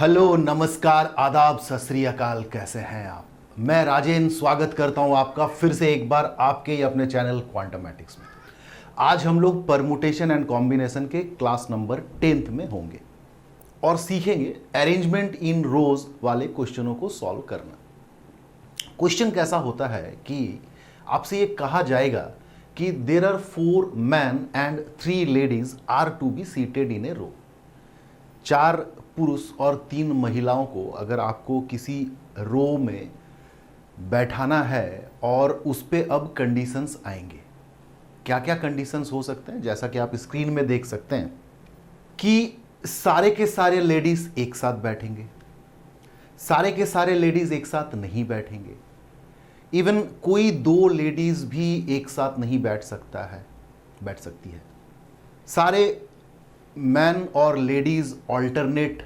Hello, नमस्कार, आदाब, सत श्री अकाल। कैसे हैं आप? मैं राजेन स्वागत करता हूं आपका फिर से एक बार आपके ही अपने चैनल क्वांटमेटिक्स में। आज हम लोग परमुटेशन एंड कॉम्बिनेशन के क्लास नंबर 10th में होंगे और सीखेंगे अरेंजमेंट इन रोज वाले क्वेश्चनों को सॉल्व करना। क्वेश्चन कैसा होता है कि आपसे ये कहा जाएगा कि there are 4 man and 3 ladies are to be seated in a row. 4 पुरुष और 3 महिलाओं को अगर आपको किसी रो में बैठाना है और उस पे अब कंडीशंस आएंगे। क्या क्या कंडीशंस हो सकते हैं? जैसा कि आप स्क्रीन में देख सकते हैं कि सारे के सारे लेडीज एक साथ बैठेंगे, सारे के सारे लेडीज एक साथ नहीं बैठेंगे, इवन कोई 2 लेडीज भी एक साथ नहीं बैठ सकती है। सारे मैन और लेडीज ऑल्टरनेट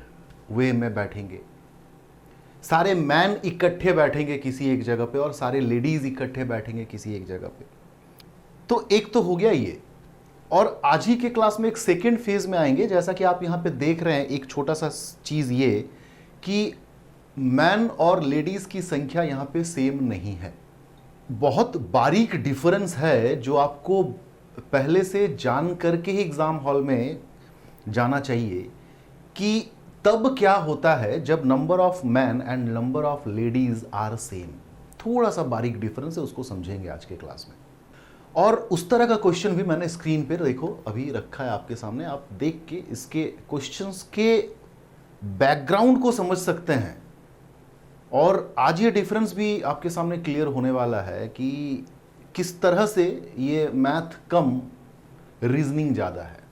वे में बैठेंगे, सारे मैन इकट्ठे बैठेंगे किसी एक जगह पे और सारे लेडीज इकट्ठे बैठेंगे किसी एक जगह पे। तो एक तो हो गया ये। और आज ही के क्लास में एक सेकेंड फेज में आएंगे। जैसा कि आप यहां पे देख रहे हैं, एक छोटा सा चीज ये कि मैन और लेडीज की संख्या यहां पे सेम नहीं है। बहुत बारीक डिफरेंस है जो आपको पहले से जान करके ही एग्जाम हॉल में जाना चाहिए कि तब क्या होता है जब number of man and number of ladies are same. थोड़ा सा बारीक डिफरेंस है, उसको समझेंगे आज के क्लास में। और उस तरह का क्वेश्चन भी मैंने स्क्रीन पर देखो अभी रखा है आपके सामने। आप देख के इसके क्वेश्चंस के बैकग्राउंड को समझ सकते हैं और आज ये डिफरेंस भी आपके सामने क्लियर होने वाला है कि किस तरह से ये मैथ कम, रीजनिंग ज़्यादा है।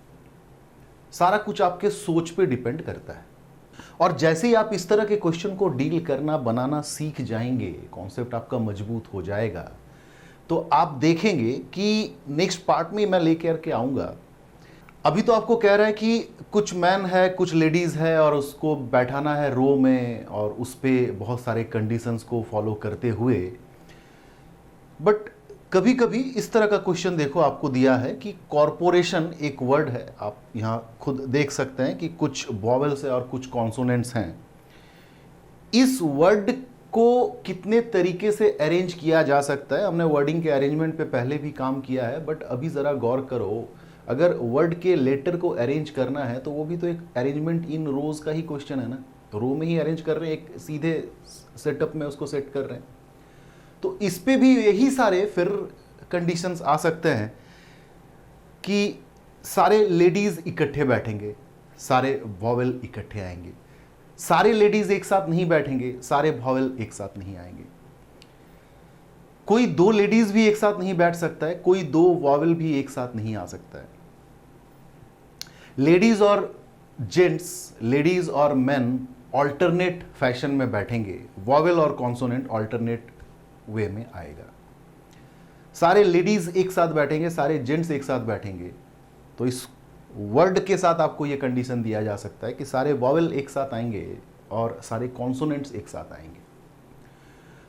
सारा कुछ आपके सोच पे डिपेंड करता है। और जैसे ही आप इस तरह के क्वेश्चन को डील करना, बनाना सीख जाएंगे, कॉन्सेप्ट आपका मजबूत हो जाएगा, तो आप देखेंगे कि नेक्स्ट पार्ट में मैं लेकर के आऊँगा। अभी तो आपको कह रहा है कि कुछ मैन है, कुछ लेडीज़ है और उसको बैठाना है रो में और उस पर बहुत सारे कंडीशंस को फॉलो करते हुए। बट कभी कभी इस तरह का क्वेश्चन देखो आपको दिया है कि कॉरपोरेशन एक वर्ड है। आप यहाँ खुद देख सकते हैं कि कुछ वॉवेल्स है और कुछ कॉन्सोनेंट्स हैं। इस वर्ड को कितने तरीके से अरेंज किया जा सकता है, हमने वर्डिंग के अरेंजमेंट पे पहले भी काम किया है। बट अभी ज़रा गौर करो, अगर वर्ड के लेटर को अरेंज करना है तो वो भी तो एक अरेंजमेंट इन रोज का ही क्वेश्चन है ना। तो रो में ही अरेंज कर रहे हैं, एक सीधे सेटअप में उसको सेट कर रहे हैं। तो इस पे भी यही सारे फिर कंडीशंस आ सकते हैं कि सारे लेडीज इकट्ठे बैठेंगे, सारे वॉवेल इकट्ठे आएंगे, सारे लेडीज एक साथ नहीं बैठेंगे, सारे वॉवेल एक साथ नहीं आएंगे, कोई 2 लेडीज भी एक साथ नहीं बैठ सकता है, कोई 2 वॉवेल भी एक साथ नहीं आ सकता है। लेडीज और जेंट्स, लेडीज और मेन ऑल्टरनेट फैशन में बैठेंगे, वॉवेल और कॉन्सोनेंट ऑल्टरनेट वे में आएगा। सारे लेडीज एक साथ बैठेंगे, सारे जेंट्स एक साथ बैठेंगे। तो इस वर्ड के साथ आपको यह कंडीशन दिया जा सकता है कि सारे वॉवेल एक साथ आएंगे और सारे कॉन्सोनेंट्स एक साथ आएंगे।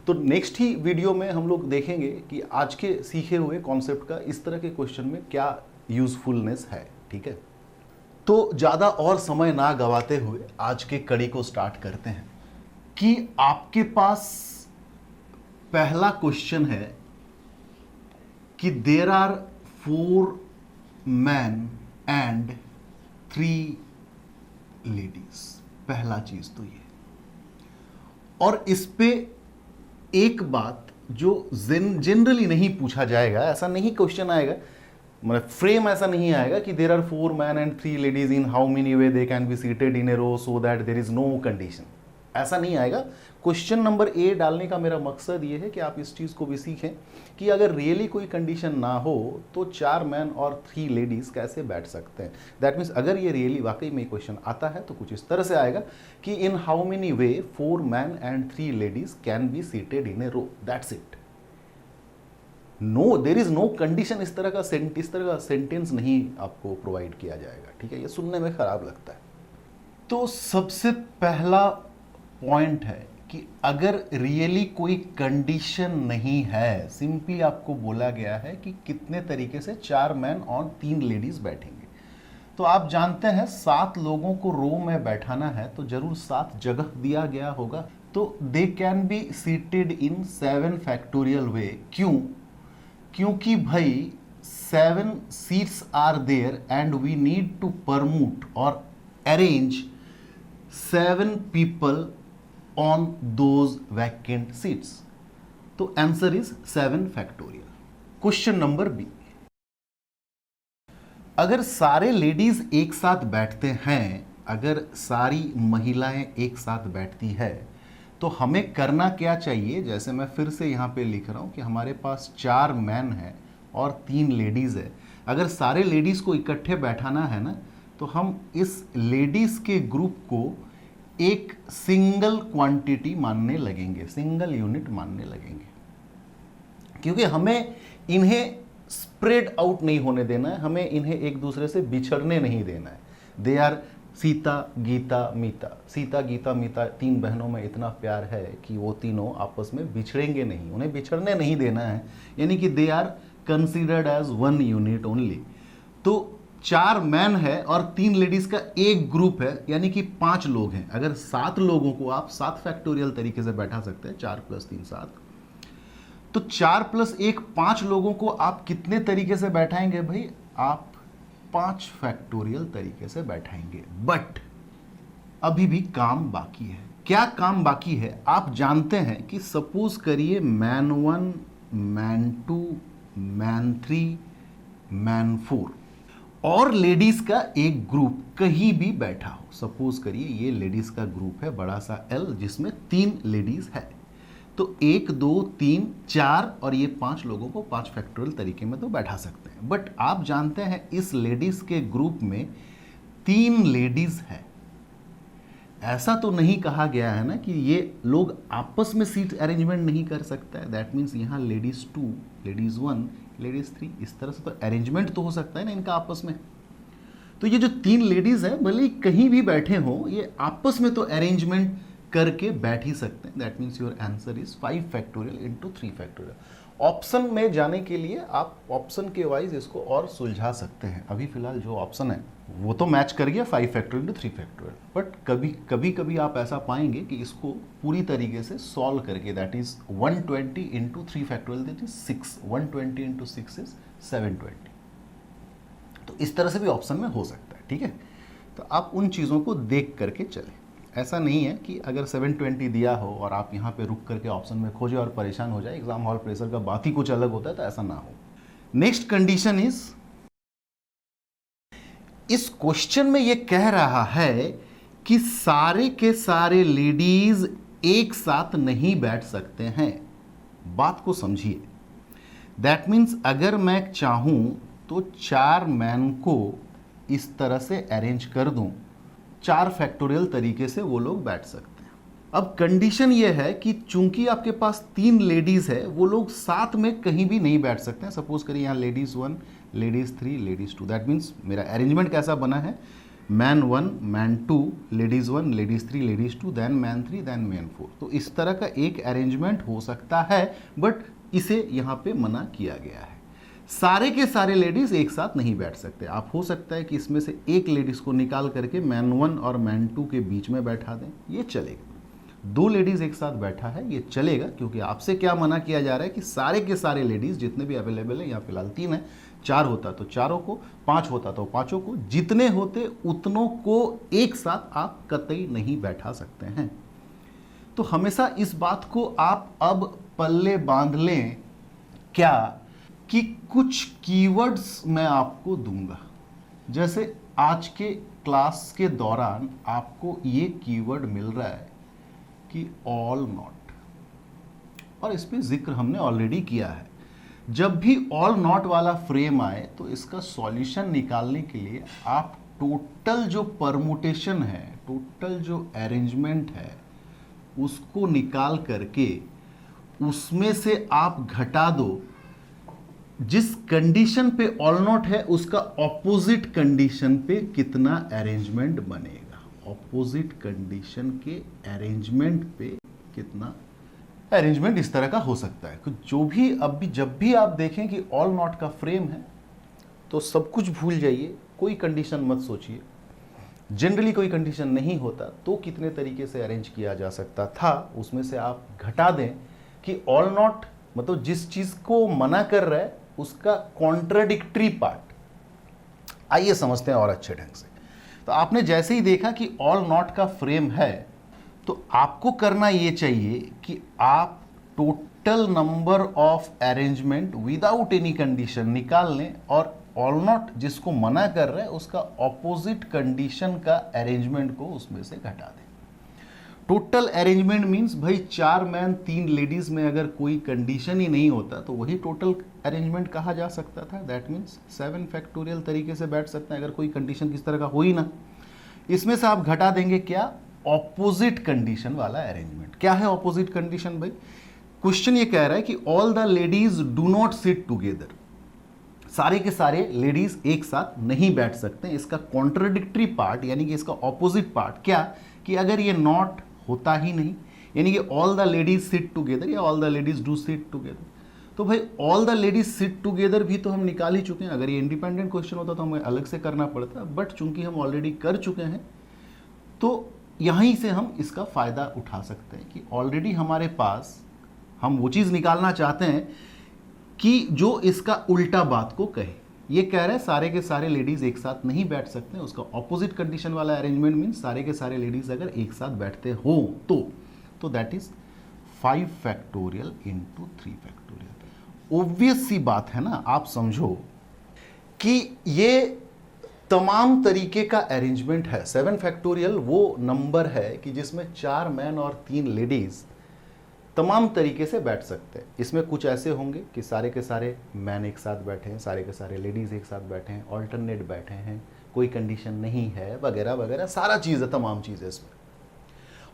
तो नेक्स्ट ही वीडियो में हम लोग देखेंगे कि आज के सीखे हुए कॉन्सेप्ट का इस तरह के क्वेश्चन में क्या यूजफुलनेस है। ठीक है, तो ज़्यादा और समय ना गवाते हुए आज के कड़ी को स्टार्ट करते हैं कि आपके पास पहला क्वेश्चन है कि there are 4 man and 3 ladies. पहला चीज तो ये। और इस पे एक बात जो जनरली नहीं पूछा जाएगा, ऐसा नहीं क्वेश्चन आएगा, मतलब फ्रेम ऐसा नहीं आएगा कि there are 4 man and 3 ladies in how many way they can be seated in a row so that there is no condition. ऐसा नहीं आएगा। क्वेश्चन नंबर ए डालने का मेरा मकसद ये है कि आप इस चीज़ को भी सीखें कि अगर रियली कोई कंडीशन ना हो तो 4 मैन और 3 लेडीज कैसे बैठ सकते हैं। दैट मीन्स अगर ये रियली वाकई में क्वेश्चन आता है तो कुछ इस तरह से आएगा कि in how many way 4 man and 3 ladies can be seated in a row, that's it. No, there is no condition. इस तरह का सेंटेंस नहीं आपको प्रोवाइड किया जाएगा। ठीक है, ये सुनने में खराब लगता है। तो सबसे पहला पॉइंट है कि अगर रियली कोई कंडीशन नहीं है, सिंपली आपको बोला गया है कि कितने तरीके से 4 मैन और 3 लेडीज बैठेंगे। तो आप जानते हैं 7 लोगों को रो में बैठाना है तो जरूर 7 जगह दिया गया होगा। तो they can be seated in 7 factorial way. क्यों? क्योंकि भाई 7 seats are there and we need to permute और arrange 7 people on those vacant seats. तो answer is 7 factorial. Question number B, अगर सारे लेडीज एक साथ बैठते हैं, अगर सारी महिलाएं एक साथ बैठती है तो हमें करना क्या चाहिए? जैसे मैं फिर से यहां पे लिख रहा हूं कि हमारे पास 4 मैन है और 3 लेडीज है। अगर सारे लेडीज को इकट्ठे बैठाना है ना, तो हम इस लेडीज के ग्रुप को एक सिंगल क्वांटिटी मानने लगेंगे, सिंगल यूनिट मानने लगेंगे, क्योंकि हमें इन्हें स्प्रेड आउट नहीं होने देना है, हमें इन्हें एक दूसरे से बिछड़ने नहीं देना है। दे आर सीता गीता मीता। सीता गीता मीता 3 बहनों में इतना प्यार है कि वो तीनों आपस में बिछड़ेंगे नहीं, उन्हें बिछड़ने नहीं देना है, यानी कि they are considered as 1 unit only. तो 4 मैन है और 3 लेडीज का एक ग्रुप है, यानी कि 5 लोग हैं। अगर 7 लोगों को आप 7 फैक्टोरियल तरीके से बैठा सकते हैं, 4 + 3 7, तो 4 + 1 5 लोगों को आप कितने तरीके से बैठाएंगे भाई? आप 5 फैक्टोरियल तरीके से बैठाएंगे। बट अभी भी काम बाकी है। क्या काम बाकी है? आप जानते हैं कि सपोज करिए मैन 1, मैन 2, मैन 3, मैन 4 और लेडीज का एक ग्रुप कहीं भी बैठा हो। सपोज करिए ये लेडीज का ग्रुप है, बड़ा सा L, जिसमें 3 लेडीज है। तो 1 2 3 4 और ये 5 लोगों को 5 फैक्टोरियल तरीके में तो बैठा सकते हैं। बट आप जानते हैं इस लेडीज के ग्रुप में 3 लेडीज है। ऐसा तो नहीं कहा गया है ना कि ये लोग आपस में सीट अरेंजमेंट नहीं कर सकता है। दैट मीन्स यहाँ लेडीज 2, लेडीज 1, लेडीज 3, इस तरह से तो अरेंजमेंट तो हो सकता है ना इनका आपस में। तो ये जो 3 लेडीज है भले ही कहीं भी बैठे हो, ये आपस में तो अरेंजमेंट करके बैठ ही सकते हैं। That means your answer is 5 factorial into 3 factorial. Option में जाने के लिए आप ऑप्शन के वाइज इसको और सुलझा सकते हैं। अभी फिलहाल जो ऑप्शन है वो तो मैच कर गया 5 फैक्टोरियल इंटू 3 फैक्टोरियल। बट कभी आप ऐसा पाएंगे कि इसको पूरी तरीके से सॉल्व करके, that is 120 into 3 factorial, that is 6, 120 into 6 is 720। तो इस तरह से भी ऑप्शन में हो सकता है। ठीक है, तो आप उन चीज़ों को देख करके चलें। ऐसा नहीं है कि अगर 720 दिया हो और आप यहाँ पे रुक करके ऑप्शन में खोजे और परेशान हो जाए। एग्जाम हॉल प्रेशर का बात ही कुछ अलग होता है, तो ऐसा ना हो। नेक्स्ट कंडीशन इज, इस क्वेश्चन में ये कह रहा है कि सारे के सारे लेडीज एक साथ नहीं बैठ सकते हैं। बात को समझिए। दैट मीन्स अगर मैं चाहूं तो 4 मैन को इस तरह से अरेंज कर दूं, 4 फैक्टोरियल तरीके से वो लोग बैठ सकते हैं। अब कंडीशन ये है कि चूंकि आपके पास 3 लेडीज है, वो लोग साथ में कहीं भी नहीं बैठ सकते हैं। सपोज करिए यहाँ ladies 1, ladies 3, ladies 2। That means मेरा अरेंजमेंट कैसा बना है? Man 1, man 2, ladies 1, ladies 3, ladies 2, then man 3, then man 4। तो इस तरह का एक अरेंजमेंट हो सकता है, बट इसे यहाँ पे मना किया गया है। सारे के सारे लेडीज एक साथ नहीं बैठ सकते। आप हो सकता है कि इसमें से एक लेडीज को निकाल करके मैन 1 और मैन 2 के बीच में बैठा दें, ये चलेगा। 2 लेडीज एक साथ बैठा है, ये चलेगा, क्योंकि आपसे क्या मना किया जा रहा है कि सारे के सारे लेडीज जितने भी अवेलेबल है, यहाँ फिलहाल 3 है, 4 होता तो 4 को, 5 होता तो 5 को, जितने होते उतनों को एक साथ आप कतई नहीं बैठा सकते हैं। तो हमेशा इस बात को आप अब पल्ले बांध लें क्या, कि कुछ कीवर्ड्स मैं आपको दूंगा। जैसे आज के क्लास के दौरान आपको ये कीवर्ड मिल रहा है कि ऑल नॉट, और इस पे जिक्र हमने ऑलरेडी किया है। जब भी ऑल नॉट वाला फ्रेम आए तो इसका सॉल्यूशन निकालने के लिए आप टोटल जो परमुटेशन है, टोटल जो अरेंजमेंट है, उसको निकाल करके उसमें से आप घटा दो जिस कंडीशन पे ऑल नॉट है उसका ऑपोजिट कंडीशन पे कितना अरेंजमेंट बनेगा, ऑपोजिट कंडीशन के अरेंजमेंट पे कितना अरेंजमेंट इस तरह का हो सकता है। जो भी अब भी जब भी आप देखें कि ऑल नॉट का फ्रेम है तो सब कुछ भूल जाइए, कोई कंडीशन मत सोचिए, जनरली कोई कंडीशन नहीं होता तो कितने तरीके से अरेंज किया जा सकता था, उसमें से आप घटा दें कि ऑल नॉट मतलब जिस चीज को मना कर रहा है उसका कॉन्ट्राडिक्टरी पार्ट। आइए समझते हैं और अच्छे ढंग से। तो आपने जैसे ही देखा कि ऑल नॉट का फ्रेम है, तो आपको करना यह चाहिए कि आप total number of arrangement without any condition निकाल लें और ऑल नॉट जिसको मना कर रहा है उसका ऑपोजिट कंडीशन का अरेंजमेंट को उसमें से घटा दें। टोटल अरेंजमेंट मींस भाई 4 मैन 3 लेडीज में अगर कोई कंडीशन ही नहीं होता तो वही टोटल अरेंजमेंट कहा जा सकता था। दैट मींस 7 फैक्टोरियल तरीके से बैठ सकते हैं अगर कोई कंडीशन किस तरह का हो ही ना। इसमें से आप घटा देंगे क्या, ऑपोजिट कंडीशन वाला अरेंजमेंट। क्या है ऑपोजिट कंडीशन भाई? क्वेश्चन ये कह रहा है कि all the ladies do not sit together, सारे के सारे लेडीज एक साथ नहीं बैठ सकते। इसका कॉन्ट्राडिक्टरी पार्ट यानी कि इसका ऑपोजिट पार्ट क्या, कि अगर ये नॉट होता ही नहीं, यानी कि all the ladies sit together या all the ladies do sit together, तो भाई all the ladies sit together भी तो हम निकाल ही चुके हैं। अगर ये इंडिपेंडेंट क्वेश्चन होता तो हमें अलग से करना पड़ता, बट चूंकि हम ऑलरेडी कर चुके हैं तो यहीं से हम इसका फायदा उठा सकते हैं कि ऑलरेडी हमारे पास हम वो चीज निकालना चाहते हैं कि जो इसका उल्टा बात को कहे। ये कह रहे हैं सारे के सारे लेडीज एक साथ नहीं बैठ सकते, उसका ऑपोजिट कंडीशन वाला अरेंजमेंट मीन सारे के सारे लेडीज अगर एक साथ बैठते हो तो that is 5 factorial into 3 factorial. Obvious सी बात है ना, आप समझो कि ये तमाम तरीके का अरेंजमेंट है। 7 फैक्टोरियल वो नंबर है कि जिसमें 4 मैन और 3 लेडीज तमाम तरीके से बैठ सकते हैं। इसमें कुछ ऐसे होंगे कि सारे के सारे मैन एक साथ बैठे हैं, सारे के सारे लेडीज एक साथ बैठे हैं, ऑल्टरनेट बैठे हैं, कोई कंडीशन नहीं है, वगैरह वगैरह सारा चीज़ है, तमाम चीज़ें इसमें।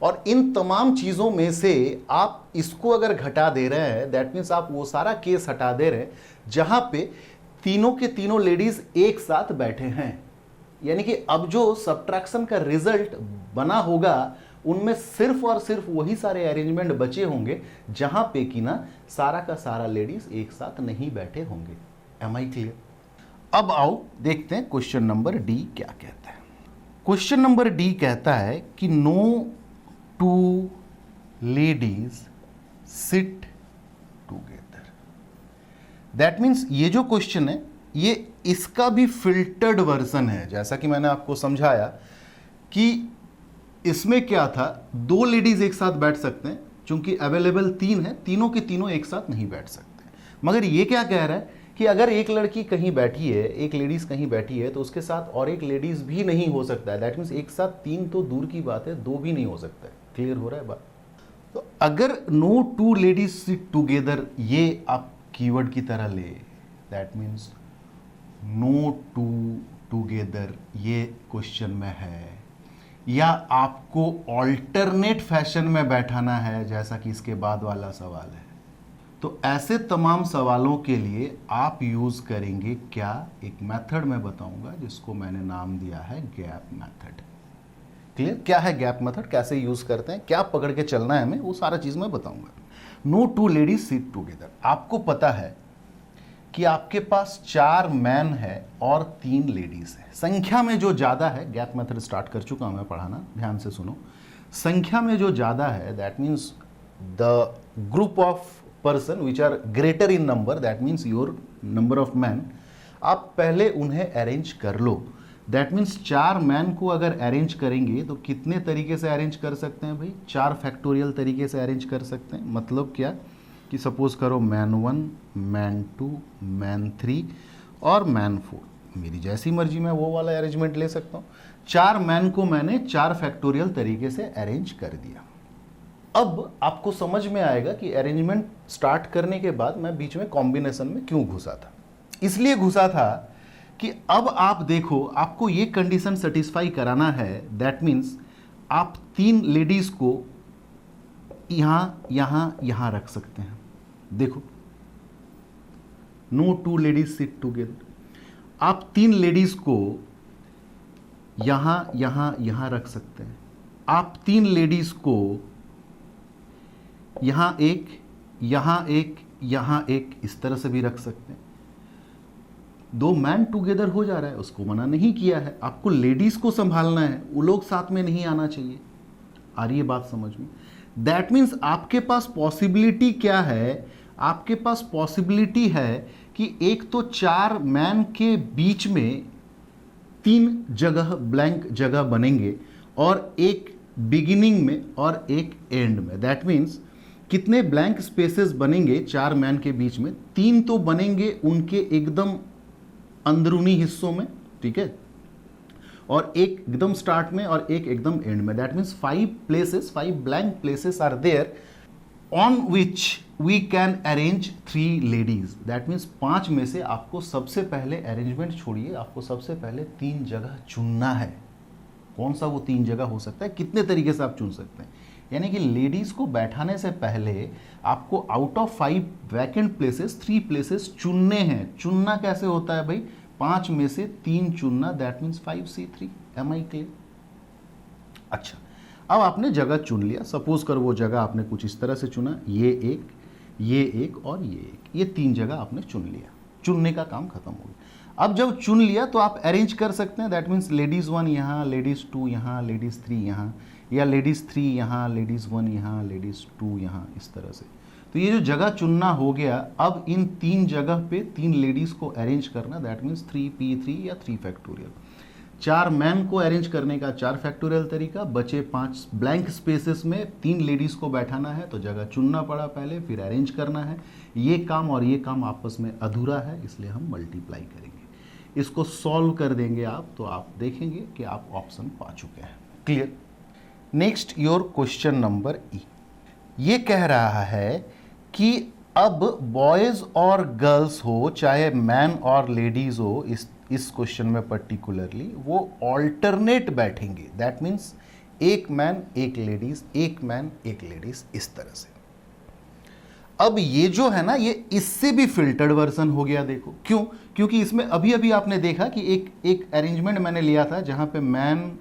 और इन तमाम चीज़ों में से आप इसको अगर घटा दे रहे हैं, दैट मीन्स आप वो सारा केस हटा दे रहे हैं जहां पे तीनों के तीनों लेडीज एक साथ बैठे हैं। यानी कि अब जो सब्ट्रैक्शन का रिजल्ट बना होगा उनमें सिर्फ और सिर्फ वही सारे अरेंजमेंट बचे होंगे जहां पे कि ना सारा का सारा लेडीज एक साथ नहीं बैठे होंगे। Am I clear? अब आओ देखते हैं क्वेश्चन नंबर डी क्या कहता है। क्वेश्चन नंबर डी कहता है कि no 2 ladies sit together. That means ये जो क्वेश्चन है ये इसका भी फिल्टर्ड वर्जन है। जैसा कि मैंने आपको समझाया कि इसमें क्या था, 2 लेडीज एक साथ बैठ सकते हैं, चूंकि अवेलेबल 3 है, तीनों के तीनों एक साथ नहीं बैठ सकते। मगर ये क्या कह रहा है कि अगर एक लड़की कहीं बैठी है, एक लेडीज कहीं बैठी है, तो उसके साथ और एक लेडीज भी नहीं हो सकता है। दैट मीन्स एक साथ 3 तो दूर की बात है, 2 भी नहीं हो सकता है। क्लियर हो रहा है बात? तो अगर नो 2 लेडीज सिट टुगेदर ये आप कीवर्ड की तरह ले, दैट मीन्स नो 2 टुगेदर ये क्वेश्चन में है, या आपको ऑल्टरनेट फैशन में बैठाना है जैसा कि इसके बाद वाला सवाल है, तो ऐसे तमाम सवालों के लिए आप यूज करेंगे क्या, एक मेथड मैं बताऊंगा जिसको मैंने नाम दिया है गैप मेथड। क्लियर? क्या है गैप मेथड, कैसे यूज करते हैं, क्या पकड़ के चलना है हमें, वो सारा चीज मैं बताऊंगा। नो 2 लेडीज सिट टुगेदर, आपको पता है कि आपके पास 4 मैन है और 3 लेडीज है। संख्या में जो ज्यादा है, गैप मेथड स्टार्ट कर चुका हूं मैं पढ़ाना, ध्यान से सुनो। संख्या में जो ज्यादा है that means the group of person which are greater in number, that means your number of man, आप पहले उन्हें अरेंज कर लो। दैट मीन्स 4 मैन को अगर अरेंज करेंगे तो कितने तरीके से अरेंज कर सकते हैं भाई? 4 फैक्टोरियल तरीके से अरेंज कर सकते हैं। मतलब क्या कि सपोज करो मैन 1, मैन 2, मैन 3 और मैन 4, मेरी जैसी मर्जी मैं वो वाला अरेंजमेंट ले सकता हूँ। 4 मैन को मैंने 4 फैक्टोरियल तरीके से अरेंज कर दिया। अब आपको समझ में आएगा कि अरेंजमेंट स्टार्ट करने के बाद मैं बीच में कॉम्बिनेशन में क्यों घुसा था। इसलिए घुसा था कि अब आप देखो, आपको ये कंडीशन सेटिस्फाई कराना है, दैट मीन्स आप 3 लेडीज को यहां रख सकते हैं। देखो, नो 2 लेडीज सिट टुगेदर, आप 3 लेडीज को यहां रख सकते हैं। आप 3 लेडीज को यहां एक इस तरह से भी रख सकते हैं। दो मैन टुगेदर हो जा रहा है, उसको मना नहीं किया है, आपको लेडीज को संभालना है, वो लोग साथ में नहीं आना चाहिए। आ रही है बात समझ में? दैट मीन्स आपके पास पॉसिबिलिटी क्या है, आपके पास पॉसिबिलिटी है कि एक तो चार मैन के बीच में तीन जगह ब्लैंक जगह बनेंगे और एक बिगिनिंग में और एक एंड में। दैट मीन्स कितने ब्लैंक स्पेसेस बनेंगे चार मैन के बीच में? तीन तो बनेंगे उनके एकदम अंदरूनी हिस्सों में, ठीक है, और एक एकदम स्टार्ट में और एक एकदम एंड में। That means 5 places, 5 blank places are there on which we can arrange 3 ladies. That means 5 में से आपको सबसे पहले अरेंजमेंट छोड़िए, आपको सबसे पहले 3 जगह चुनना है। कौन सा वो 3 जगह हो सकता है, कितने तरीके से आप चुन सकते हैं? यानी कि लेडीज को बैठाने से पहले आपको out of 5 vacant places 3 places चुनने हैं। चुनना कैसे होता है भाई? 5 में से 3 चुनना, that means 5C3। Am I clear? अच्छा, अब आपने जगह चुन लिया, सपोज कर वो जगह आपने कुछ इस तरह से चुना, ये एक और ये एक, ये 3 जगह आपने चुन लिया। चुनने का काम खत्म हो गया। अब जब चुन लिया तो आप अरेंज कर सकते हैं। दैट मीन्स लेडीज़ 1 यहाँ, लेडीज़ 2 यहाँ, लेडीज़ 3 यहाँ, या लेडीज़ 3 यहाँ, लेडीज़ 1 यहाँ, लेडीज़ 2 यहाँ, इस तरह से। तो ये जो जगह चुनना हो गया, अब इन 3 जगह पे 3 लेडीज़ को अरेंज करना, दैट मीन्स 3P3 या 3 फैक्टोरियल। 4 मैन को अरेंज करने का 4 फैक्टोरियल तरीका, बचे 5 ब्लैंक स्पेसेस में 3 लेडीज़ को बैठाना है, तो जगह चुनना पड़ा पहले, फिर अरेंज करना है। ये काम और ये काम आपस में अधूरा है, इसलिए हम मल्टीप्लाई करेंगे। इसको सॉल्व कर देंगे आप, तो आप देखेंगे कि आप ऑप्शन पा चुके हैं। Clear? Next your question number ई। ये कह रहा है कि अब बॉयज और गर्ल्स हो, चाहे मैन और लेडीज हो, इस क्वेश्चन में पर्टिकुलरली वो ऑल्टरनेट बैठेंगे। दैट मीन्स एक मैन एक लेडीज, एक मैन एक लेडीज, इस तरह से। अब ये जो है ना, ये इससे भी फिल्टर्ड वर्जन हो गया। देखो क्यों? क्योंकि इसमें अभी अभी आपने देखा कि एक अरेंजमेंट मैंने लिया था जहां पे मैन,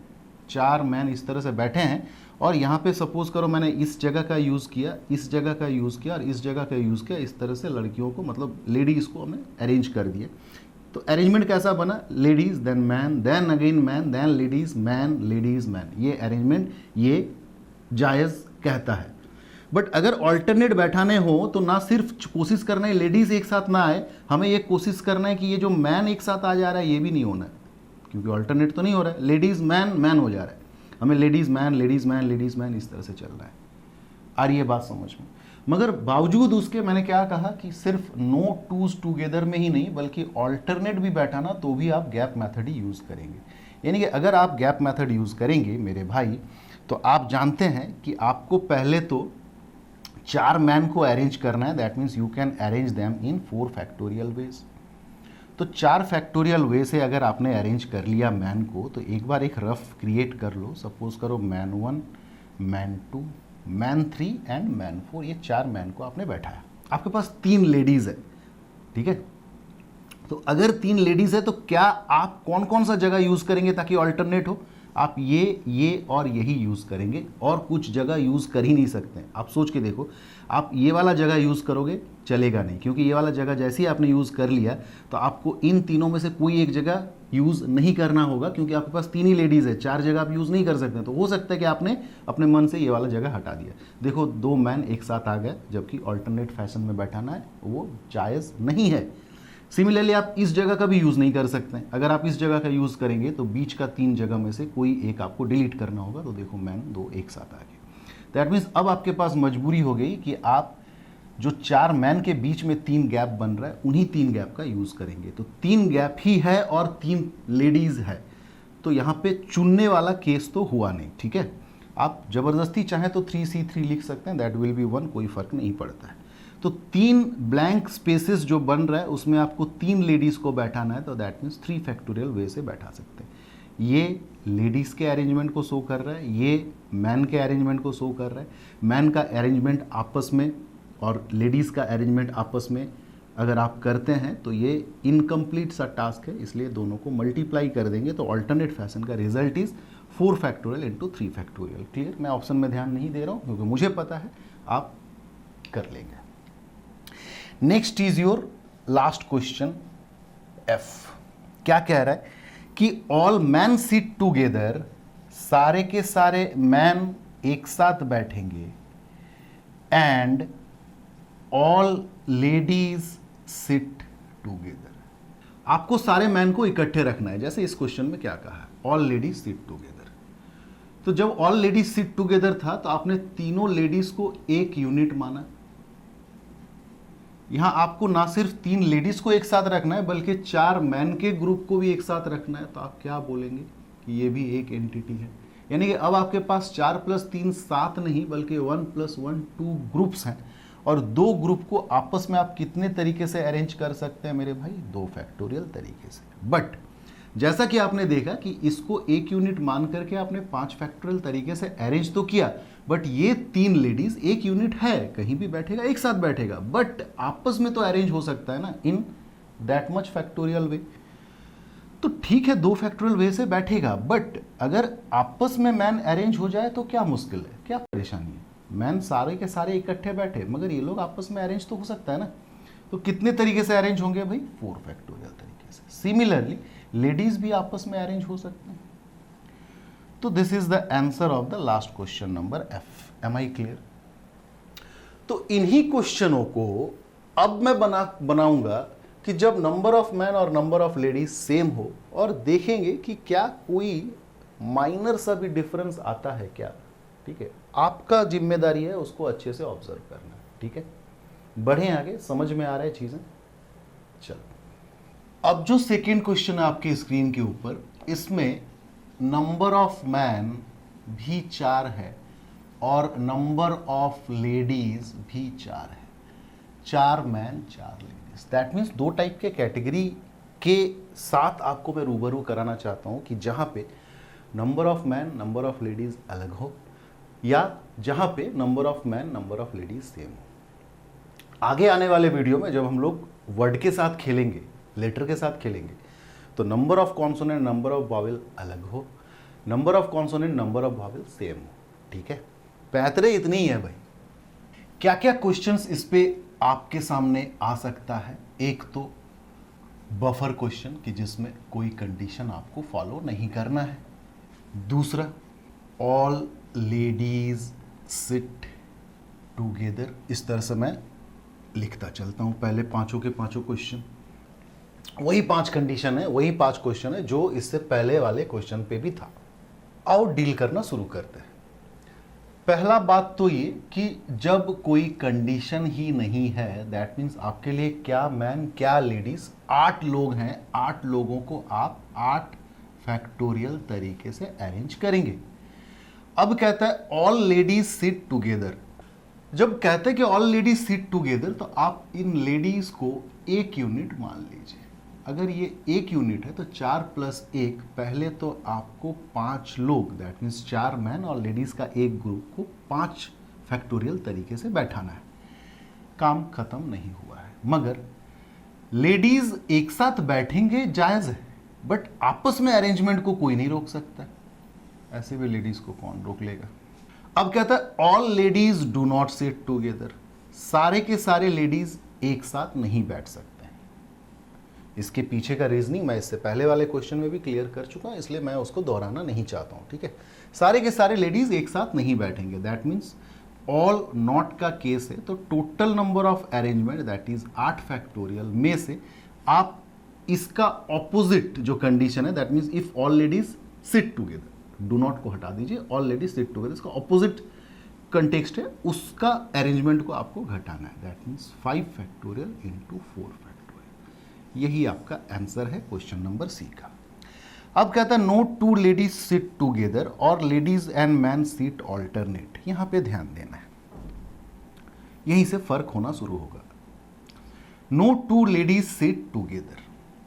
4 मैन इस तरह से बैठे हैं, और यहाँ पे सपोज करो मैंने इस जगह का यूज़ किया, इस जगह का यूज़ किया और इस जगह का यूज़ किया। इस तरह से लड़कियों को, मतलब लेडीज़ को हमने अरेंज कर दिया। तो अरेंजमेंट कैसा बना? Ladies then man, then again man, then ladies, man ladies man. ये अरेंजमेंट ये जायज़ कहता है। बट अगर ऑल्टरनेट बैठाने हो तो ना सिर्फ कोशिश करना है लेडीज़ एक साथ ना आए, हमें ये कोशिश करना है कि ये जो मैन एक साथ आ जा रहा है ये भी नहीं होना है, क्योंकि ऑल्टरनेट तो नहीं हो रहा है। लेडीज़ मैन मैन हो जा रहा है, हमें ladies man ladies man ladies man इस तरह से चल रहा है। आ रही है बात समझ में? मगर बावजूद उसके मैंने क्या कहा कि सिर्फ नो टूज टूगेदर में ही नहीं, बल्कि ऑल्टरनेट भी बैठाना तो भी आप गैप मेथड ही यूज़ करेंगे। यानी कि अगर आप गैप मेथड यूज़ करेंगे मेरे भाई, तो आप जानते हैं कि आपको पहले तो 4 मैन को अरेंज करना है। That means you can arrange them in 4 factorial veg. तो 4 फैक्टोरियल वे से अगर आपने अरेंज कर लिया मैन को, तो एक बार एक रफ क्रिएट कर लो। सपोज करो man 1, man 2, man 3 and man 4। ये 4 मैन को आपने बैठाया। आपके पास 3 लेडीज़ है, ठीक है। तो अगर 3 लेडीज़ है तो क्या आप कौन कौन सा जगह यूज़ करेंगे ताकि ऑल्टरनेट हो? आप ये और यही यूज़ करेंगे, और कुछ जगह यूज़ कर ही नहीं सकते। आप सोच के देखो, आप ये वाला जगह यूज़ करोगे चलेगा नहीं, क्योंकि ये वाला जगह जैसे ही आपने यूज़ कर लिया तो आपको इन तीनों में से कोई एक जगह यूज़ नहीं करना होगा, क्योंकि आपके पास 3 ही लेडीज़ है, 4 जगह आप यूज़ नहीं कर सकते। तो हो सकता है कि आपने अपने मन से ये वाला जगह हटा दिया। देखो 2 मैन एक साथ आ गए, जबकि ऑल्टरनेट फैशन में बैठाना है वो जायज़ नहीं है। सिमिलरली आप इस जगह का भी यूज़ नहीं कर सकते। अगर आप इस जगह का यूज़ करेंगे तो बीच का 3 जगह में से कोई एक आपको डिलीट करना होगा। तो देखो मैन 2 एक साथ आ गए। दैट मीन्स अब आपके पास मजबूरी हो गई कि आप जो 4 मैन के बीच में 3 गैप बन रहा है, उन्हीं 3 गैप का यूज़ करेंगे। तो 3 गैप ही है और 3 लेडीज़ है, तो यहाँ पे चुनने वाला केस तो हुआ नहीं, ठीक है। आप ज़बरदस्ती चाहें तो 3C3 लिख सकते हैं, दैट विल बी 1, कोई फ़र्क नहीं पड़ता है। तो 3 ब्लैंक स्पेसेस जो बन रहा है उसमें आपको 3 लेडीज़ को बैठाना है, तो दैट मीन्स 3 फैक्टोरियल वे से बैठा सकते हैं। ये लेडीज़ के अरेंजमेंट को शो कर रहा है, ये मैन के अरेंजमेंट को शो कर रहा है। मैन का अरेंजमेंट आपस में और लेडीज़ का अरेंजमेंट आपस में अगर आप करते हैं तो ये इनकम्प्लीट सा टास्क है, इसलिए दोनों को मल्टीप्लाई कर देंगे तो अल्टरनेट फैशन का result is 4 factorial into 3 factorial. Clear? मैं ऑप्शन में ध्यान नहीं दे रहा हूँ क्योंकि मुझे पता है आप कर लेंगे। Next is your last question F क्या कह रहा है कि ऑल मैन सिट टुगेदर, सारे के सारे मैन एक साथ बैठेंगे, and all ladies sit together. आपको सारे मैन को इकट्ठे रखना है, जैसे इस क्वेश्चन में क्या कहा है, ऑल लेडीज सिट टुगेदर। तो जब ऑल लेडीज सिट टुगेदर था तो आपने तीनों लेडीज को एक यूनिट माना। यहां आपको ना सिर्फ 3 लेडीज को एक साथ रखना है बल्कि 4 मैन के ग्रुप को भी एक साथ रखना है। तो आप क्या बोलेंगे कि ये भी एक एंटिटी है। यानी कि अब आपके पास 4 + 3 7 नहीं बल्कि 1 + 1 2 ग्रुप्स हैं, और 2 ग्रुप को आपस में आप कितने तरीके से अरेंज कर सकते हैं मेरे भाई, 2 फैक्टोरियल तरीके से। बट जैसा कि आपने देखा कि इसको एक यूनिट मान करके आपने 5 फैक्टोरियल तरीके से अरेंज तो किया, बट ये 3 लेडीज एक यूनिट है, कहीं भी बैठेगा एक साथ बैठेगा, बट आपस में तो अरेंज हो सकता है ना इन दैट मच फैक्टोरियल वे। तो ठीक है 2 फैक्टोरियल वे से बैठेगा, बट अगर आपस में मैन अरेंज हो जाए तो क्या मुश्किल है, क्या परेशानी है। मैन सारे के सारे इकट्ठे बैठे, मगर ये लोग आपस में अरेंज तो हो सकता है ना। तो कितने तरीके से अरेंज होंगे भाई, 4 फैक्टोरियल तरीके से। सिमिलरली लेडीज भी आपस में अरेंज हो सकते हैं। तो this is the answer of the last question number F. Am I clear. तो इन्हीं क्वेश्चनों को अब मैं बनाऊंगा कि जब नंबर ऑफ मैन और नंबर ऑफ लेडीज सेम हो, और देखेंगे कि क्या कोई माइनर सा भी डिफरेंस आता है क्या। ठीक है, आपका जिम्मेदारी है उसको अच्छे से ऑब्जर्व करना। ठीक है, बढ़ें आगे, समझ में आ रहा है चीजें। चलो, अब जो सेकेंड क्वेश्चन है आपकी स्क्रीन के ऊपर, इसमें नंबर ऑफ मैन भी 4 है और नंबर ऑफ लेडीज भी 4 है। 4 man 4 ladies, that means 2 type के कैटेगरी के साथ आपको मैं रूबरू कराना चाहता हूं कि जहां पे number of man number of ladies अलग हो, या जहां पे number of man number of ladies same हो। आगे आने वाले वीडियो में जब हम लोग वर्ड के साथ खेलेंगे, लेटर के साथ खेलेंगे, तो number of consonant number of Wavell अलग हो, number of consonant number of Wavell same हो। ठीक है, बेहतरे इतनी ही है भाई। क्या क्या क्वेश्चंस इस पे आपके सामने आ सकता है। एक तो बफर क्वेश्चन कि जिसमें कोई कंडीशन आपको फॉलो नहीं करना है। दूसरा, ऑल लेडीज सिट टुगेदर। इस तरह से मैं लिखता चलता हूं पहले पांचों के पांचों क्वेश्चन। वही 5 कंडीशन है, वही 5 क्वेश्चन है जो इससे पहले वाले क्वेश्चन पे भी था। आओ डील करना शुरू करते हैं। पहला बात तो ये कि जब कोई कंडीशन ही नहीं है, दैट मीन्स आपके लिए क्या मैन क्या लेडीज 8 लोग हैं, 8 लोगों को आप 8 फैक्टोरियल तरीके से अरेंज करेंगे। अब कहता है ऑल लेडीज सिट टुगेदर। जब कहते हैं कि ऑल लेडीज सिट टुगेदर, तो आप इन लेडीज को एक यूनिट मान लीजिए। अगर ये एक यूनिट है तो 4 + 1, पहले तो आपको 5 लोग, दैट मीन्स 4 मैन और लेडीज का एक ग्रुप को 5 फैक्टोरियल तरीके से बैठाना है। काम खत्म नहीं हुआ है, मगर लेडीज एक साथ बैठेंगे जायज है, बट आपस में अरेंजमेंट को कोई नहीं रोक सकता। ऐसे भी लेडीज को कौन रोक लेगा। अब कहता है all ladies do not sit together. सारे के सारे लेडीज एक साथ नहीं बैठ सकते हैं। इसके पीछे का रीजनिंग मैं इससे पहले वाले क्वेश्चन में भी क्लियर कर चुका हूं, इसलिए मैं उसको दोहराना नहीं चाहता हूं। ठीक है, सारे के सारे लेडीज एक साथ नहीं बैठेंगे, दैट मीन्स ऑल नॉट का केस है। तो total number of arrangement that is 8 factorial में से आप इसका ऑपोजिट जो कंडीशन है, that means if all ladies sit together, do not को हटा दीजिए, ऑल लेडीज सिट टुगेदर, इसका ऑपोजिट कंटेक्स्ट है, उसका अरेंजमेंट को आपको घटाना है, that means 5 factorial into 4 factorial. यही आपका आंसर है क्वेश्चन नंबर सी का। अब कहता है नो 2 लेडीज सिट टुगेदर और ladies and man sit alternate. यहां पे ध्यान देना है, यहीं से फर्क होना शुरू होगा। No 2 ladies sit together,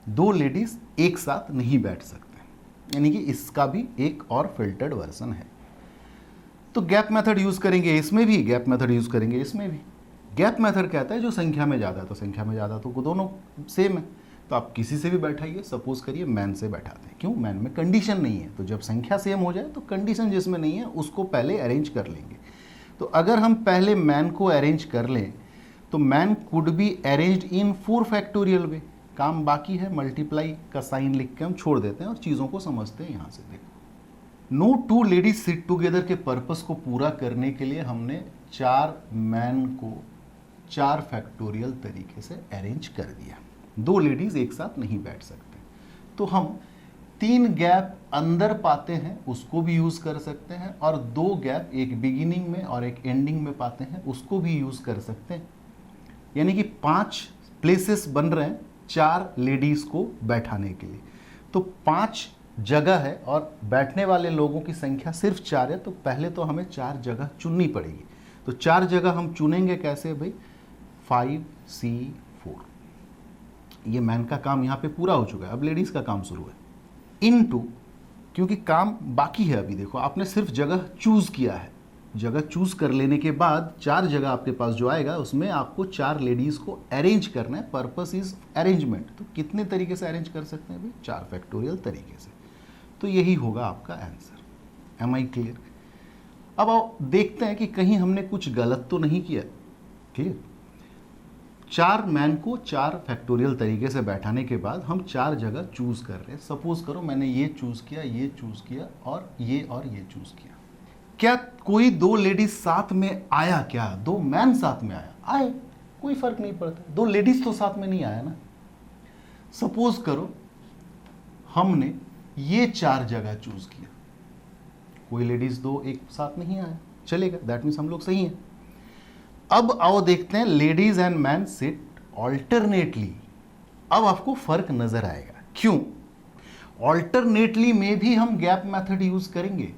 2 ladies एक साथ नहीं बैठ सकते, यानी कि इसका भी एक और फिल्टर्ड वर्जन है। तो गैप मेथड यूज करेंगे इसमें भी, गैप मेथड यूज करेंगे इसमें भी। गैप मेथड कहता है जो संख्या में ज़्यादा है, तो संख्या में ज़्यादा तो दोनों सेम है, तो आप किसी से भी बैठाइए। सपोज करिए मैन से बैठाते हैं, क्यों, मैन में कंडीशन नहीं है, तो जब संख्या सेम हो जाए तो कंडीशन जिसमें नहीं है उसको पहले अरेंज कर लेंगे। तो अगर हम पहले मैन को अरेंज कर लें तो man could be arranged in 4 factorial way, काम बाकी है, मल्टीप्लाई का साइन लिख के हम छोड़ देते हैं और चीज़ों को समझते हैं यहाँ से। देखो, no two ladies sit together के पर्पस को पूरा करने के लिए हमने 4 मैन को 4 फैक्टोरियल तरीके से अरेंज कर दिया। 2 लेडीज एक साथ नहीं बैठ सकते, तो हम 3 गैप अंदर पाते हैं उसको भी यूज कर सकते हैं, और 2 गैप एक बिगिनिंग में और एक एंडिंग में पाते हैं उसको भी यूज कर सकते हैं। यानी कि 5 प्लेसेस बन रहे हैं 4 लेडीज को बैठाने के लिए। तो 5 जगह है और बैठने वाले लोगों की संख्या सिर्फ 4 है, तो पहले तो हमें 4 जगह चुननी पड़ेगी। तो 4 जगह हम चुनेंगे कैसे भाई? 5C4। ये मैन का काम यहाँ पे पूरा हो चुका है, अब लेडीज का काम शुरू है। इनटू, क्योंकि काम बाकी है अभी, देखो आपने सिर्फ जगह चूज किया है, जगह चूज कर लेने के बाद 4 जगह आपके पास जो आएगा उसमें आपको 4 लेडीज को अरेंज करना है। Purpose is arrangement. तो कितने तरीके से अरेंज कर सकते हैं भाई? 4 फैक्टोरियल तरीके से। तो यही होगा आपका आंसर। M I clear? अब आओ देखते हैं कि कहीं हमने कुछ गलत तो नहीं किया। क्लियर? 4 मैन को 4 फैक्टोरियल तरीके से बैठाने के बाद हम 4 जगह चूज कर रहे हैं। सपोज करो मैंने ये चूज किया, ये चूज किया और ये चूज किया। क्या कोई 2 लेडीज साथ में आया? क्या 2 मैन साथ में आया? आए, कोई फर्क नहीं पड़ता। 2 लेडीज तो साथ में नहीं आया ना। सपोज करो हमने ये 4 जगह चूज किया, कोई लेडीज 2 एक साथ नहीं आया, चलेगा, दैट मीन्स हम लोग सही हैं। अब आओ देखते हैं ladies and man sit alternately. अब आपको फर्क नजर आएगा। क्यों? ऑल्टरनेटली में भी हम गैप मेथड यूज करेंगे,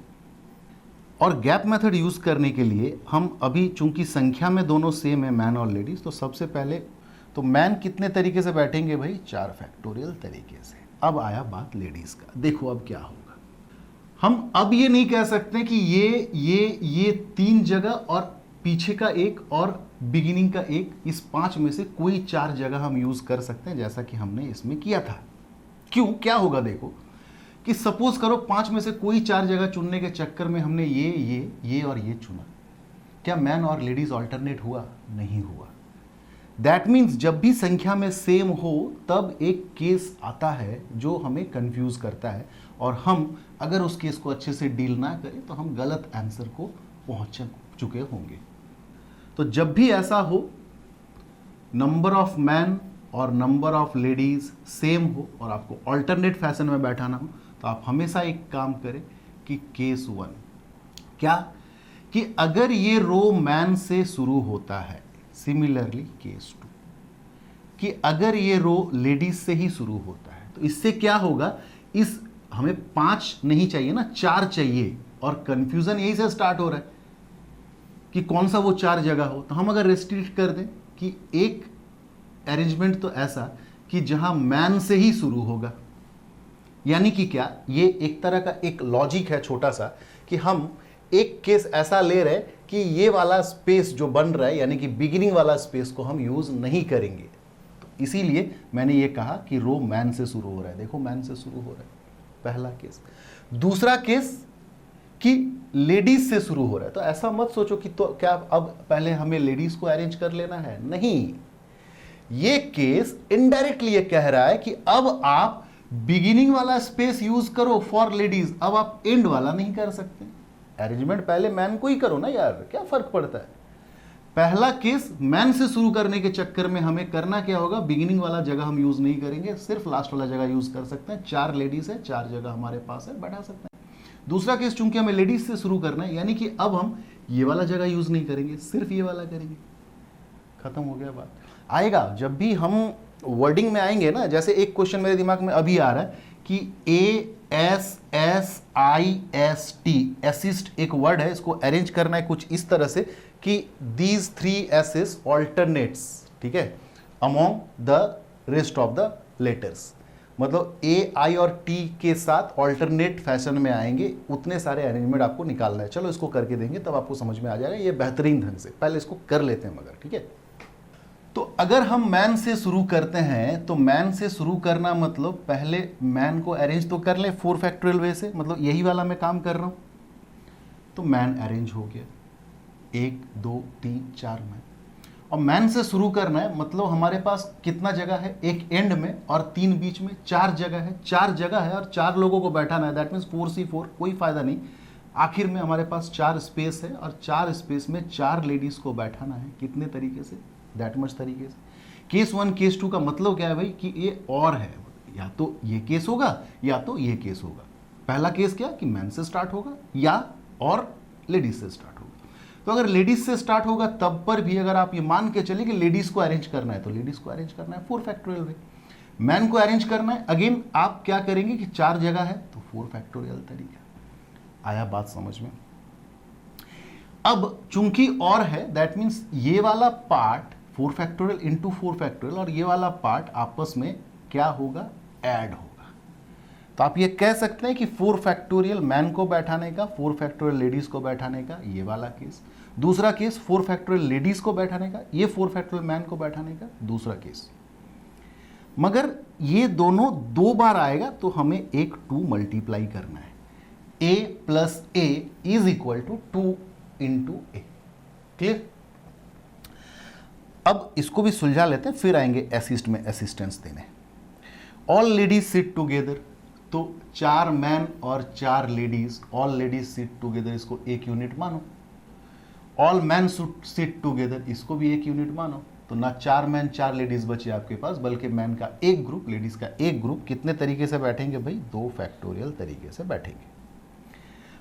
और गैप मेथड यूज करने के लिए हम अभी चूंकि संख्या में दोनों सेम है मैन और लेडीज, तो सबसे पहले तो मैन कितने तरीके से बैठेंगे भाई? 4 फैक्टोरियल तरीके से। अब आया बात लेडीज का। देखो अब क्या होगा, हम अब ये नहीं कह सकते कि ये 3 जगह और पीछे का 1 और बिगिनिंग का 1, इस 5 में से कोई 4 जगह हम यूज कर सकते हैं जैसा कि हमने इसमें किया था। क्यों? क्या होगा देखो कि सपोज करो 5 में से कोई 4 जगह चुनने के चक्कर में हमने ये और ये चुना, क्या मैन और लेडीज ऑल्टरनेट हुआ? नहीं हुआ। दैट मीन्स जब भी संख्या में सेम हो तब एक केस आता है जो हमें कंफ्यूज करता है, और हम अगर उस केस को अच्छे से डील ना करें तो हम गलत आंसर को पहुंच चुके होंगे। तो जब भी ऐसा हो, नंबर ऑफ मैन और नंबर ऑफ लेडीज सेम हो और आपको ऑल्टरनेट फैशन में बैठाना हो, तो आप हमेशा एक काम करें कि केस 1 क्या, कि अगर ये रो मैन से शुरू होता है, सिमिलरली केस 2 कि अगर ये रो लेडीज से ही शुरू होता है, तो इससे क्या होगा, इस हमें 5 नहीं चाहिए ना, 4 चाहिए, और कंफ्यूजन यही से स्टार्ट हो रहा है कि कौन सा वो 4 जगह हो। तो हम अगर रेस्ट्रिक्ट कर दें कि एक अरेंजमेंट तो ऐसा कि जहां मैन से ही शुरू होगा, यानी कि क्या, ये एक तरह का एक लॉजिक है छोटा सा, कि हम एक केस ऐसा ले रहे हैं कि ये वाला स्पेस जो बन रहा है, यानी कि बिगिनिंग वाला स्पेस को हम यूज नहीं करेंगे। तो इसीलिए मैंने ये कहा कि रो मैन से शुरू हो रहा है। देखो मैन से शुरू हो रहा है, पहला केस। दूसरा केस कि लेडीज से शुरू हो रहा है। तो ऐसा मत सोचो कि तो क्या अब पहले हमें लेडीज को अरेंज कर लेना है, नहीं। ये केस इनडायरेक्टली ये कह रहा है कि अब आप बिगिनिंग वाला स्पेस यूज करो फॉर लेडीज, अब आप एंड वाला नहीं कर सकते। अरेंजमेंट पहले मैन को ही करो ना यार, क्या फर्क पड़ता है। पहला केस मैन से शुरू करने के चक्कर में हमें करना क्या होगा, बिगिनिंग वाला जगह हम यूज नहीं करेंगे, सिर्फ लास्ट वाला जगह यूज कर सकते हैं। 4 लेडीज है, 4 जगह हमारे पास है, बैठा सकते हैं। दूसरा केस चूंकि हमें लेडीज से शुरू करना है, यानी कि अब हम ये वाला जगह यूज नहीं करेंगे, सिर्फ ये वाला करेंगे। खत्म हो गया बात। आएगा जब भी हम वर्डिंग में आएंगे ना, जैसे एक क्वेश्चन मेरे दिमाग में अभी आ रहा है कि ASSIST, एसिस्ट एक वर्ड है, इसको अरेंज करना है कुछ इस तरह से कि दीज 3 S's ऑल्टरनेट्स, ठीक है, among the rest of the letters. मतलब A, I और T के साथ ऑल्टरनेट फैशन में आएंगे, उतने सारे अरेंजमेंट आपको निकालना है। चलो इसको करके देंगे तब आपको समझ में आ जाएगा ये बेहतरीन ढंग से। पहले इसको कर लेते हैं मगर, ठीक है। तो अगर हम मैन से शुरू करते हैं, तो मैन से शुरू करना मतलब पहले मैन को अरेंज तो कर ले 4 फैक्टोरियल वे से, मतलब यही वाला मैं काम कर रहा हूं। तो मैन अरेंज हो गया, 1 2 3 4 मैन। और मैन से शुरू करना है, मतलब हमारे पास कितना जगह है, एक एंड में और 3 बीच में, 4 जगह है, 4 जगह है और 4 लोगों को बैठाना है, दैट मीन्स 4C4, कोई फायदा नहीं। आखिर में हमारे पास 4 स्पेस है और 4 स्पेस में 4 लेडीज को बैठाना है, कितने तरीके से, दैट मच तरीके से। केस 1 केस 2 का मतलब क्या है भाई, कि ये और है, या तो ये केस होगा या तो ये केस होगा। पहला केस क्या, कि मैन से स्टार्ट होगा या और लेडीज से स्टार्ट होगा। तो अगर लेडीज से स्टार्ट होगा तब पर भी अगर आप ये मान के चले कि लेडीज को अरेंज करना है, तो लेडीज को अरेंज करना है 4 फैक्टोरियल वे। मैन को अरेंज करना है, अगेन आप क्या करेंगे कि 4 जगह है तो 4 फैक्टोरियल तरीका। आया बात समझ में? अब चूंकि और है, दैट मीन्स ये वाला पार्ट 4 फैक्टोरियल इंटू 4 फैक्टोरियल और ये वाला पार्ट आपस में क्या होगा, ऐड होगा। तो आप ये कह सकते हैं कि 4 फैक्टोरियल मैन को बैठाने का, 4 फैक्टोरियल लेडीज को बैठाने का, ये वाला केस। दूसरा केस 4 फैक्टोरियल लेडीज को बैठाने का, ये 4 फैक्टोरियल मैन को बैठाने का दूसरा केस। मगर ये दोनों 2 बार आएगा तो हमें एक 2 मल्टीप्लाई करना है। a plus a is equal to 2 into a. Clear? अब इसको भी सुलझा लेते हैं, फिर आएंगे असिस्ट में असिस्टेंस देने। ऑल लेडीज सिट टुगेदर, तो 4 मैन और 4 ladies, all ladies sit together, इसको एक यूनिट मानो। ऑल मैन सिट टुगेदर, इसको भी एक यूनिट मानो। तो ना 4 मैन 4 लेडीज बचे आपके पास, बल्कि मैन का एक ग्रुप, लेडीज का एक ग्रुप। कितने तरीके से बैठेंगे भाई, 2 फैक्टोरियल तरीके से बैठेंगे।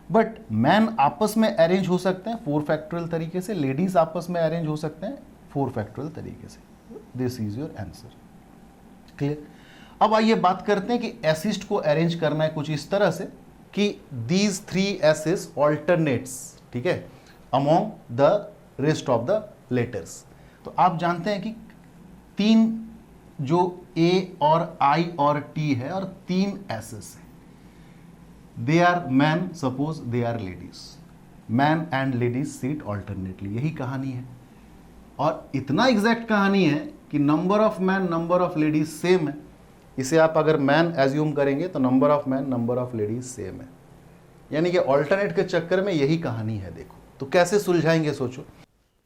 बट मैन आपस में अरेंज हो सकते हैं 4 फैक्टोरियल तरीके से, लेडीज आपस में अरेंज हो सकते हैं 4 फैक्टोरियल तरीके से। This is your answer. Clear? अब आइए बात करते हैं कि एसिस्ट को अरेंज करना है कुछ इस तरह से कि दीज 3 एसिस ऑल्टरनेट्स, ठीक है, among the rest of the letters. तो आप जानते हैं कि 3 जो ए और आई और टी है और 3 एसिस है, they are man, suppose they are ladies, man and ladies seat alternately. यही कहानी है और इतना एग्जैक्ट कहानी है कि number of man number of ladies same है। इसे आप अगर मैन एज्यूम करेंगे तो number of man number of ladies same है, यानी कि ऑल्टरनेट के चक्कर में यही कहानी है। देखो तो कैसे सुलझाएंगे, सोचो।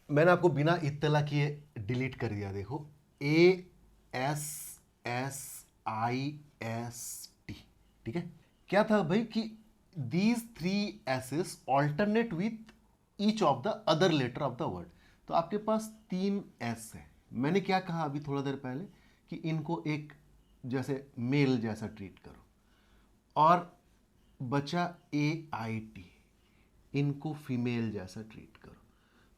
मैंने आपको बिना इत्तला किए डिलीट कर दिया। देखो ASSIST, ठीक है। क्या था भाई कि these 3 A's alternate with each of the other letter of the word. तो आपके पास 3 एस है। मैंने क्या कहा अभी थोड़ा देर पहले कि इनको एक जैसे मेल जैसा ट्रीट करो, और बचा AIT, इनको फीमेल जैसा ट्रीट करो।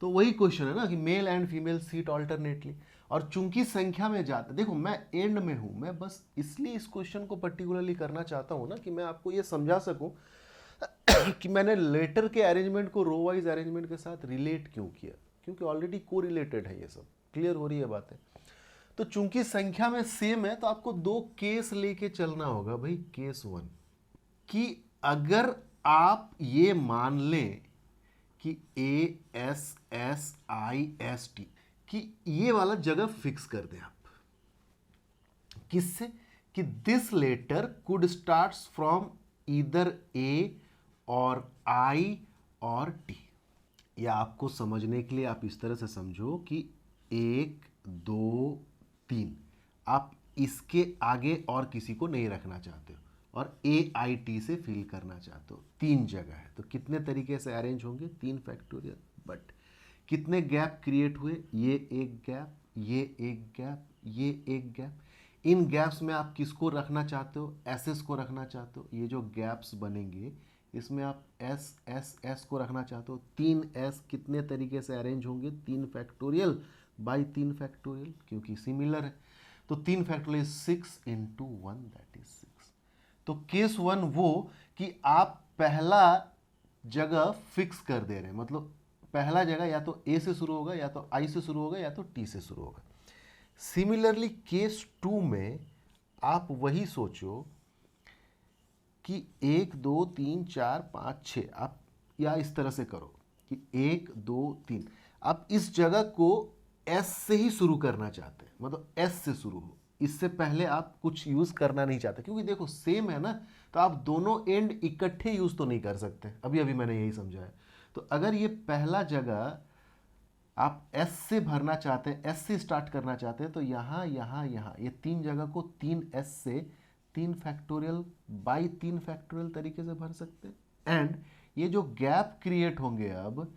तो वही क्वेश्चन है ना कि male and female seat alternately, और चूंकि संख्या में जाता, देखो मैं एंड में हूं, मैं बस इसलिए इस क्वेश्चन को पर्टिकुलरली करना चाहता हूं ना कि मैं आपको ये समझा सकूं कि मैंने लेटर के अरेंजमेंट को रो वाइज अरेंजमेंट के साथ रिलेट क्यों किया, क्योंकि ऑलरेडी को रिलेटेड है ये सब। क्लियर हो रही है बातें? तो चूंकि संख्या में सेम है तो आपको 2 केस लेके चलना होगा भाई। केस 1 कि अगर आप ये मान लें कि ASSIST कि ये वाला जगह फिक्स कर दें आप, किससे, कि this letter could starts from either A और I और T। या आपको समझने के लिए आप इस तरह से समझो कि 1 2 3, आप इसके आगे और किसी को नहीं रखना चाहते हो और AIT से फिल करना चाहते हो। 3 जगह है तो कितने तरीके से अरेंज होंगे, 3 फैक्टोरियल। बट कितने गैप क्रिएट हुए, ये एक गैप, ये एक गैप, ये एक गैप। इन गैप्स में आप किसको रखना चाहते हो, एसएस को रखना चाहते हो। ये जो गैप्स बनेंगे इसमें आप एस को रखना चाहते हो। 3 एस कितने तरीके से अरेंज होंगे, 3 फैक्टोरियल बाई 3 फैक्टोरियल, क्योंकि सिमिलर है। तो 3 फैक्टोरियल 6 इंटू 1 दैट इज 6। तो केस 1 वो कि आप पहला जगह फिक्स कर दे रहे हैं, मतलब पहला जगह या तो ए से शुरू होगा, या तो आई से शुरू होगा, या तो टी से शुरू होगा। सिमिलरली केस 2 में आप वही सोचो कि 1 2 3 4 5 6, आप या इस तरह से करो कि 1 2 3, आप इस जगह को एस से ही शुरू करना चाहते हैं, मतलब एस से शुरू हो, इससे पहले आप कुछ यूज करना नहीं चाहते, क्योंकि देखो सेम है ना, तो आप दोनों एंड इकट्ठे यूज तो नहीं कर सकते। अभी अभी मैंने यही समझाया। तो अगर ये पहला जगह आप एस से भरना चाहते हैं, एस से स्टार्ट करना चाहते हैं, तो यहाँ यहाँ यहाँ ये 3 जगह को 3s से 3 फैक्टोरियल बाई 3 फैक्टोरियल तरीके से भर सकते हैं। एंड ये जो गैप क्रिएट होंगे अब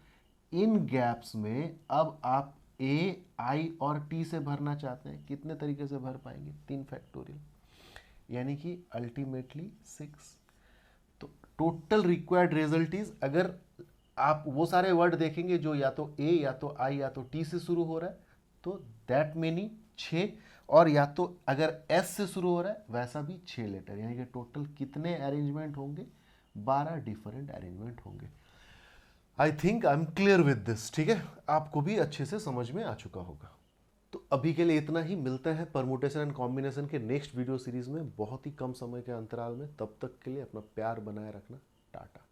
इन गैप्स में अब आप a i और t से भरना चाहते हैं, कितने तरीके से भर पाएंगे? 3 फैक्टोरियल, यानी कि अल्टीमेटली 6। तो टोटल रिक्वायर्ड रिजल्ट इज, अगर आप वो सारे वर्ड देखेंगे जो या तो ए या तो आई या तो टी से शुरू हो रहा है, तो दैट मेनी 6, और या तो अगर एस से शुरू हो रहा है वैसा भी 6 लेटर, यानी कि टोटल कितने अरेंजमेंट होंगे? 12 डिफरेंट अरेंजमेंट होंगे। I think I am clear with this, ठीक है, आपको भी अच्छे से समझ में आ चुका होगा। तो अभी के लिए इतना ही, मिलते हैं परमुटेशन एंड कॉम्बिनेशन के नेक्स्ट वीडियो सीरीज में बहुत ही कम समय के अंतराल में। तब तक के लिए अपना प्यार बनाए रखना, टाटा।